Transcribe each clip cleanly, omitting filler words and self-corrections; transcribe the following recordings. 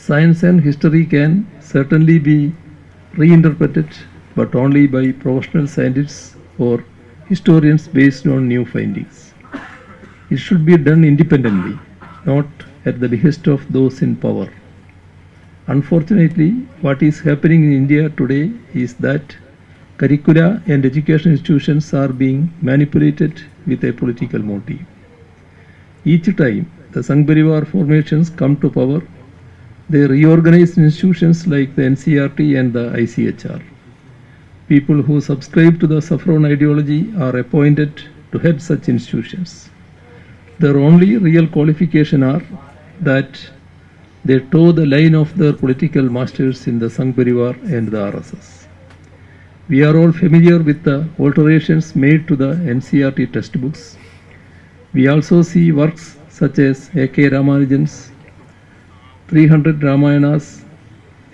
Science and history can certainly be reinterpreted, but only by professional scientists or historians based on new findings. It should be done independently, not at the behest of those in power. Unfortunately, what is happening in India today is that curricula and education institutions are being manipulated with a political motive. Each time the Sangh Parivar formations come to power, they reorganize institutions like the NCRT and the ICHR. People who subscribe to the saffron ideology are appointed to head such institutions. Their only real qualification are that they toe the line of their political masters in the Sangh Parivar and the RSS. We are all familiar with the alterations made to the NCRT textbooks. We also see works such as A.K. Ramanujan's 300 Ramayanas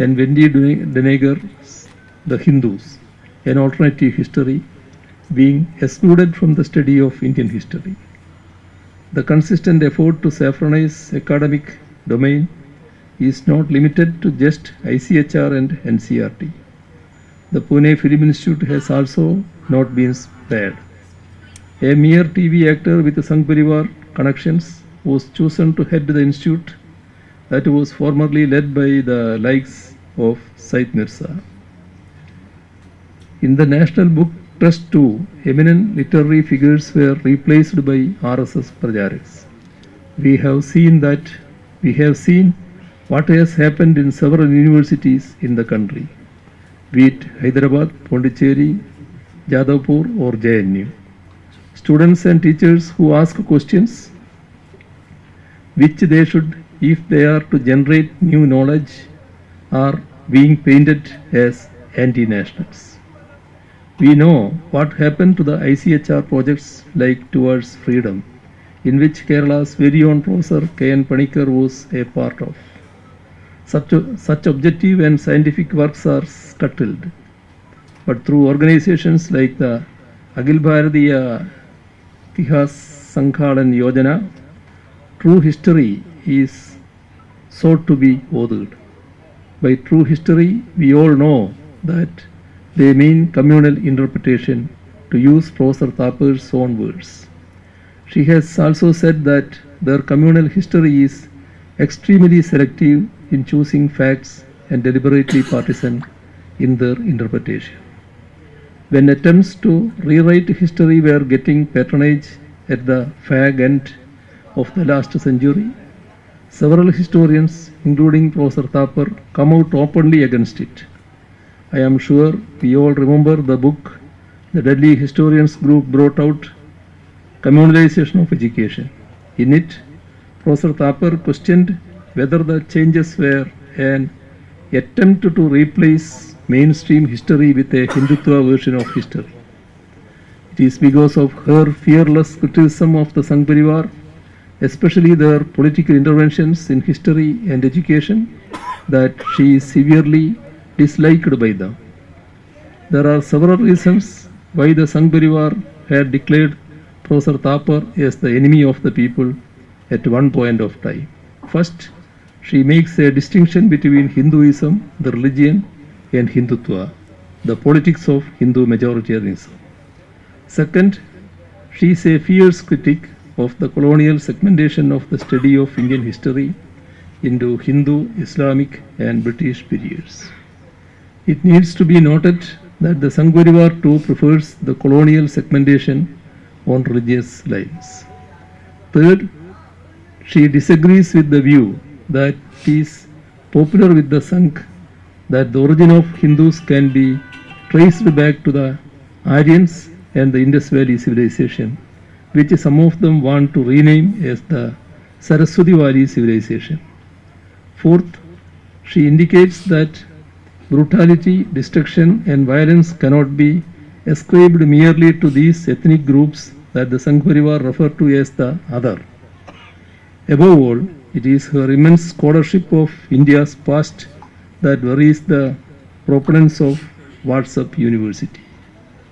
and Wendy Denegar's The Hindus, an alternative history, being excluded from the study of Indian history. The consistent effort to saffronize academic domain is not limited to just ICHR and NCRT. The Pune Film Institute has also not been spared. A mere TV actor with Sangh Parivar connections was chosen to head the institute that was formerly led by the likes of Said Mirza. In the National Book Trust too, eminent literary figures were replaced by RSS Pracharaks. We have seen what has happened in several universities in the country, be it Hyderabad, Pondicherry, Jadavpur or JNU. Students and teachers who ask questions which they should, if they are to generate new knowledge, are being painted as anti-nationals. We know what happened to the ICHR projects like Towards Freedom, in which Kerala's very own Professor K.N. Panikkar was a part of. Such objective and scientific works are scuttled, but through organizations like the Akhil Bharatiya Itihas Sankhalan Yojana, true history is sought to be authored. By true history, we all know that they mean communal interpretation, to use Professor Thapar's own words. She has also said that their communal history is extremely selective in choosing facts and deliberately partisan in their interpretation. When attempts to rewrite history were getting patronage at the fag end of the last century, several historians, including Professor Thapar, come out openly against it. I am sure we all remember the book the Delhi Historians Group brought out, Communalization of Education. In it, Professor Thapar questioned whether the changes were an attempt to replace mainstream history with a Hindutva version of history. It is because of her fearless criticism of the Sangh Parivar, especially their political interventions in history and education, that she is severely disliked by them. There are several reasons why the Sangh Parivar had declared Professor Thapar as the enemy of the people at one point of time. First, she makes a distinction between Hinduism, the religion, and Hindutva, the politics of Hindu majoritarianism. Second, she is a fierce critic of the colonial segmentation of the study of Indian history into Hindu, Islamic, and British periods. It needs to be noted that the Sangh Parivar too prefers the colonial segmentation on religious lines. Third, she disagrees with the view that it is popular with the Sangh that the origin of Hindus can be traced back to the Aryans and the Indus Valley civilization, which some of them want to rename as the Saraswati Valley civilization. Fourth, she indicates that brutality, destruction, and violence cannot be ascribed merely to these ethnic groups that the Sangh Parivar refer to as the other. Above all, it is her immense scholarship of India's past that worries the proponents of WhatsApp University.